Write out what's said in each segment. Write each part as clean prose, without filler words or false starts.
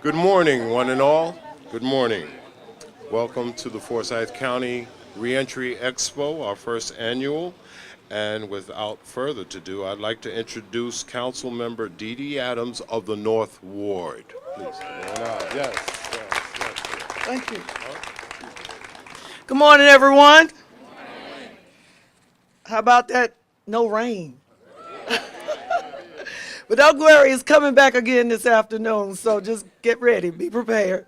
Good morning, one and all. Good morning. Welcome to the Forsyth County ReEntry Expo, our first annual. And without further ado, I'd like to introduce Council Member Dee Dee Adams of the North Ward. Please come on out. Yes. Thank you. Good morning, everyone. How about that? No rain. But don't worry, it's coming back again this afternoon, so just get ready, be prepared.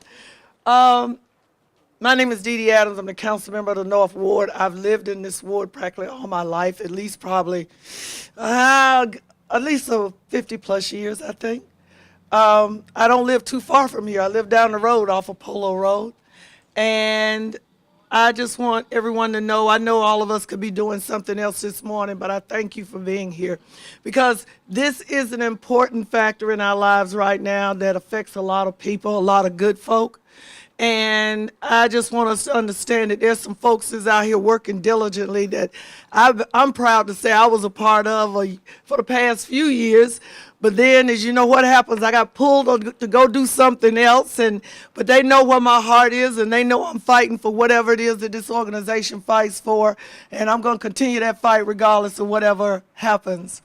My name is Dee Dee Adams. I'm the council member of the North Ward. I've lived in this ward practically all my life, at least probably, at least 50 plus years, I think. I don't live too far from here. I live down the road off of Polo Road. And I just want everyone to know, I know all of us could be doing something else this morning, but I thank you for being here because this is an important factor in our lives right now that affects a lot of people, a lot of good folk. And I just want us to understand that there's some folks that's out here working diligently that I'm proud to say I was a part of for the past few years. But then, as you know what happens, I got pulled to go do something else. But they know where my heart is, and they know I'm fighting for whatever it is that this organization fights for. And I'm going to continue that fight regardless of whatever happens.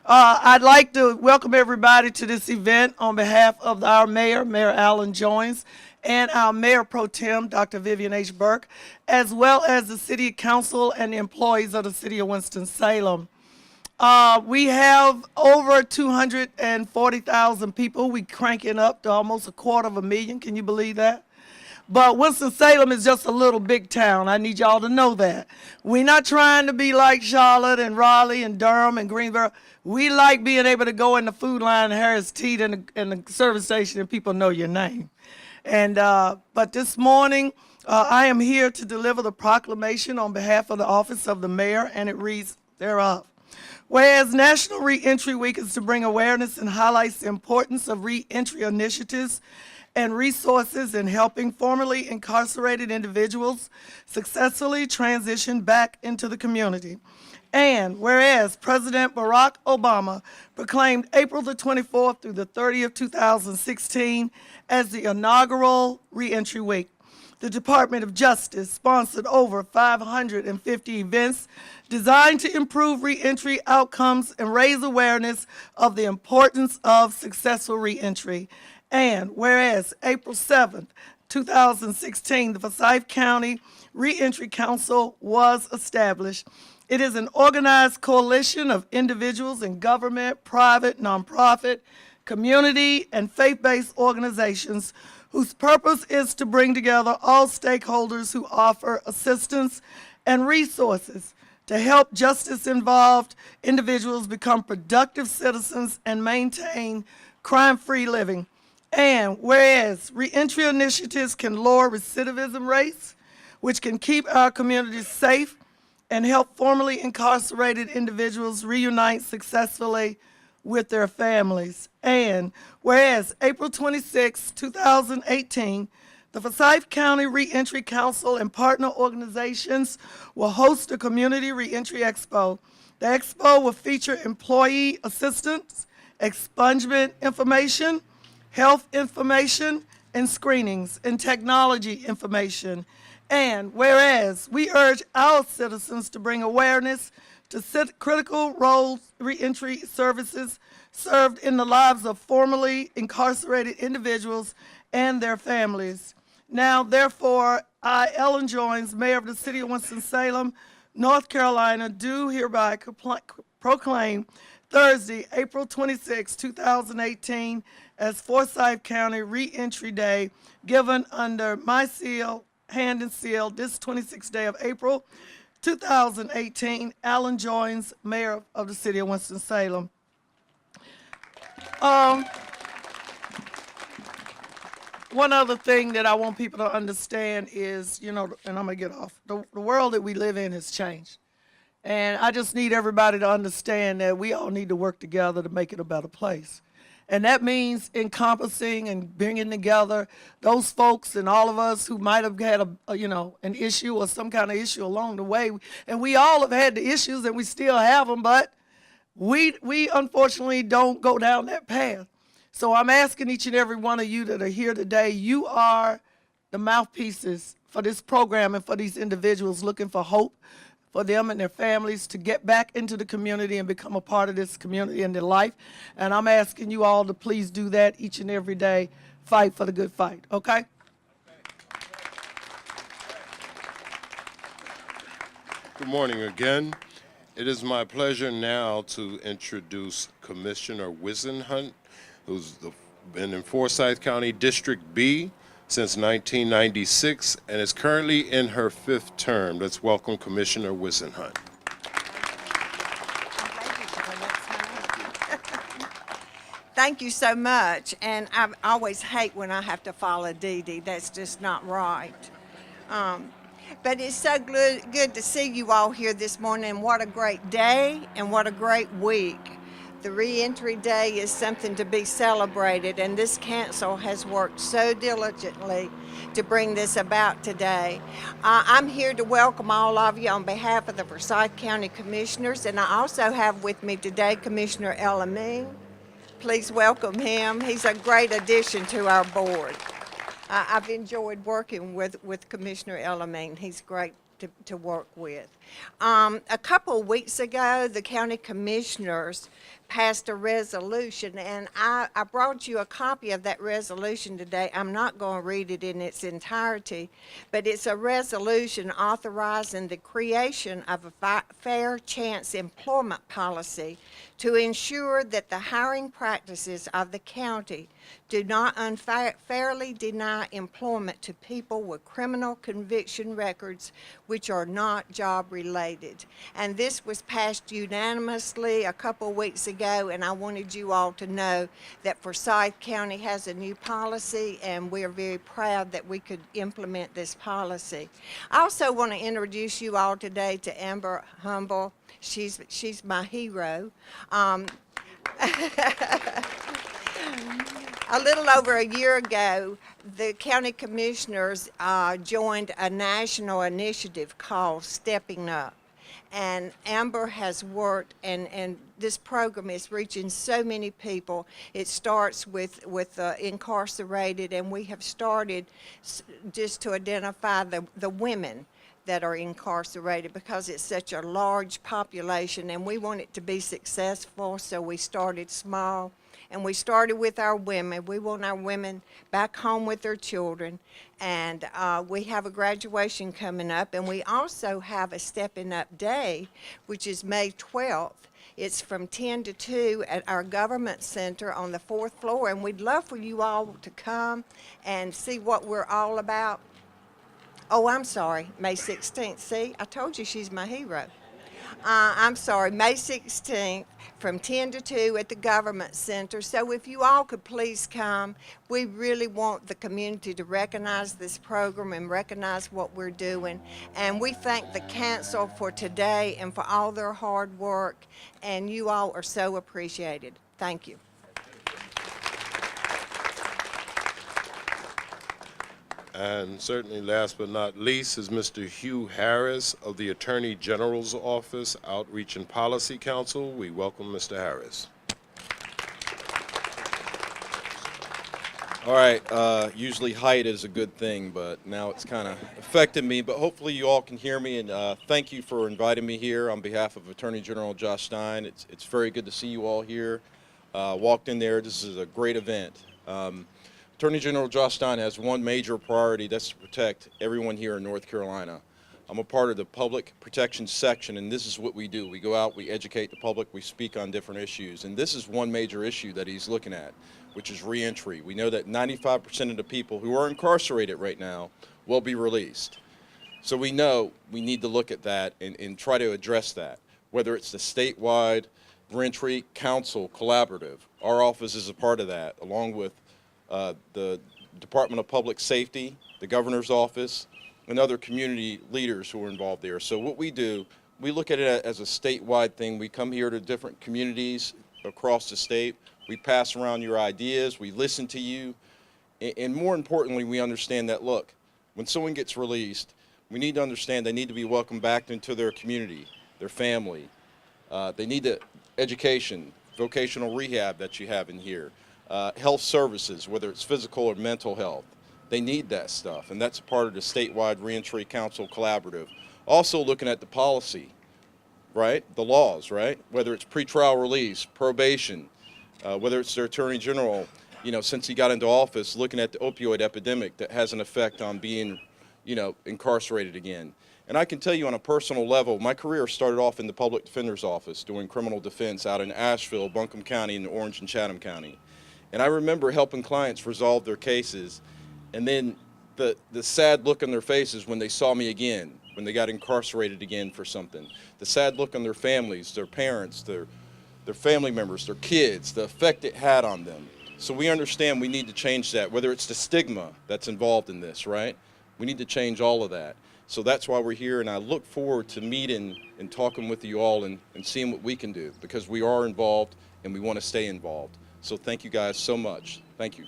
I'd like to welcome everybody to this event on behalf of our mayor, Mayor Alan Jones, and our Mayor Pro Tem, Dr. Vivian H. Burke, as well as the City Council and the employees of the City of Winston-Salem. We have over 240,000 people. We cranking up to almost 250,000. Can you believe that? But Winston-Salem is just a little big town. I need y'all to know that. We're not trying to be like Charlotte and Raleigh and Durham and Greensboro. We like being able to go in the food line, Harris Teeter, and the service station, and people know your name. And but this morning, I am here to deliver the proclamation on behalf of the office of the mayor, and it reads thereof. Whereas National Reentry Week is to bring awareness and highlights the importance of reentry initiatives and resources in helping formerly incarcerated individuals successfully transition back into the community. And whereas President Barack Obama proclaimed April the 24th through the 30th, 2016 as the inaugural Reentry Week, the Department of Justice sponsored over 550 events designed to improve reentry outcomes and raise awareness of the importance of successful reentry. And whereas April 7th, 2016, the Forsyth County Reentry Council was established. It is an organized coalition of individuals in government, private, nonprofit, community, and faith-based organizations whose purpose is to bring together all stakeholders who offer assistance and resources to help justice-involved individuals become productive citizens and maintain crime-free living. And whereas reentry initiatives can lower recidivism rates, which can keep our communities safe and help formerly incarcerated individuals reunite successfully with their families. And whereas April 26, 2018, the Forsyth County Reentry Council and partner organizations will host a Community Reentry Expo. The expo will feature employee assistance, expungement information, health information, and screenings, and technology information. And whereas we urge our citizens to bring awareness to critical roles reentry services served in the lives of formerly incarcerated individuals and their families. Now, therefore, I, Ellen Jones, Mayor of the City of Winston-Salem, North Carolina, do hereby proclaim Thursday, April 26, 2018, as Forsyth County Reentry Day, given under my seal, hand and seal, this 26th day of April, 2018, Alan Jones, Mayor of the City of Winston-Salem. One other thing that I want people to understand is, you know, and I'm gonna get off, the world that we live in has changed. And I just need everybody to understand that we all need to work together to make it a better place. And that means encompassing and bringing together those folks and all of us who might have had an issue or some kind of issue along the way. And we all have had the issues and we still have them, but we unfortunately don't go down that path. So I'm asking each and every one of you that are here today, you are the mouthpieces for this program and for these individuals looking for hope for them and their families to get back into the community and become a part of this community and their life. And I'm asking you all to please do that each and every day. Fight for the good fight, okay? Good morning again. It is my pleasure now to introduce Commissioner Wisenhunt, who's been in Forsyth County District B since 1996 and is currently in her 5th term. Let's welcome Commissioner Wisenhunt. Thank you so much, and I always hate when I have to follow Dee Dee. That's just not right. But it's so good to see you all here this morning. What a great day and what a great week. The Reentry Day is something to be celebrated, and this council has worked so diligently to bring this about today. I'm here to welcome all of you on behalf of the Forsyth County Commissioners, and I also have with me today Commissioner Elamine. Please welcome him. He's a great addition to our board. I've enjoyed working with Commissioner Elamine. He's great to work with. A couple of weeks ago, the county commissioners passed a resolution, and I brought you a copy of that resolution today. I'm not going to read it in its entirety, but it's a resolution authorizing the creation of a fair chance employment policy to ensure that the hiring practices of the county do not unfairly deny employment to people with criminal conviction records which are not job-related. And this was passed unanimously a couple of weeks ago, and I wanted you all to know that Forsyth County has a new policy, and we are very proud that we could implement this policy. I also want to introduce you all today to Amber Humble. She's my hero. A little over a year ago, the county commissioners joined a national initiative called Stepping Up. And Amber has worked, and this program is reaching so many people. It starts with incarcerated, and we have started just to identify the women that are incarcerated because it's such a large population, and we want it to be successful, so we started small. And we started with our women. We want our women back home with their children. And we have a graduation coming up. And we also have a Stepping Up Day, which is May 12th. It's from 10 to 2 at our government center on the 4th floor. And we'd love for you all to come and see what we're all about. Oh, I'm sorry, May 16th. See, I told you she's my hero. I'm sorry, May 16th from 10 to 2 at the Government Center. So if you all could please come, we really want the community to recognize this program and recognize what we're doing. And we thank the council for today and for all their hard work, and you all are so appreciated. Thank you. And certainly last but not least is Mr. Hugh Harris of the Attorney General's Office, Outreach and Policy Council. We welcome Mr. Harris. All right, usually height is a good thing, but now it's kind of affected me, but hopefully you all can hear me, and thank you for inviting me here on behalf of Attorney General Josh Stein. It's very good to see you all here. Walked in there, this is a great event. Attorney General Josh Stein has one major priority, that's to protect everyone here in North Carolina. I'm a part of the Public Protection Section, and this is what we do. We go out, we educate the public, we speak on different issues, and this is one major issue that he's looking at, which is reentry. We know that 95% of the people who are incarcerated right now will be released. So we know we need to look at that and try to address that, whether it's the statewide Reentry Council Collaborative. Our office is a part of that, along with the Department of Public Safety, the Governor's Office, and other community leaders who are involved there. So what we do, we look at it as a statewide thing. We come here to different communities across the state. We pass around your ideas. We listen to you. And more importantly, we understand that, look, when someone gets released, we need to understand they need to be welcomed back into their community, their family. They need the education, vocational rehab that you have in here. health services, whether it's physical or mental health. They need that stuff, and that's a part of the statewide Reentry Council Collaborative. Also looking at the policy, right? The laws, right? Whether it's pretrial release, probation, whether it's their Attorney General, you know, since he got into office, looking at the opioid epidemic that has an effect on being, you know, incarcerated again. And I can tell you on a personal level, my career started off in the public defender's office doing criminal defense out in Asheville, Buncombe County, and Orange and Chatham County. And I remember helping clients resolve their cases, and then the sad look on their faces when they saw me again, when they got incarcerated again for something. The sad look on their families, their parents, their family members, their kids, the effect it had on them. So we understand we need to change that, whether it's the stigma that's involved in this, right? We need to change all of that. So that's why we're here, and I look forward to meeting and talking with you all and seeing what we can do, because we are involved and we want to stay involved. So thank you guys so much. Thank you.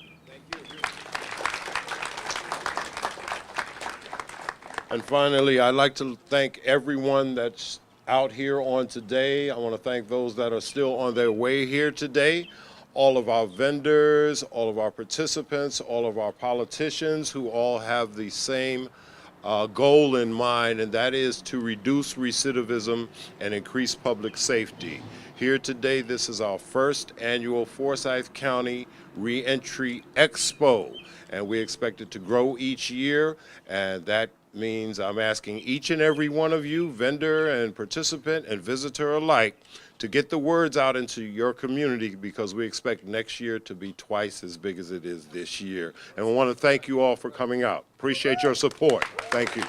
And finally, I'd like to thank everyone that's out here on today. I want to thank those that are still on their way here today, all of our vendors, all of our participants, all of our politicians who all have the same goal in mind, and that is to reduce recidivism and increase public safety. Here today, this is our first annual Forsyth County ReEntry Expo, and we expect it to grow each year, and that means I'm asking each and every one of you, vendor and participant and visitor alike, to get the words out into your community, because we expect next year to be twice as big as it is this year. And we want to thank you all for coming out. Appreciate your support. Thank you.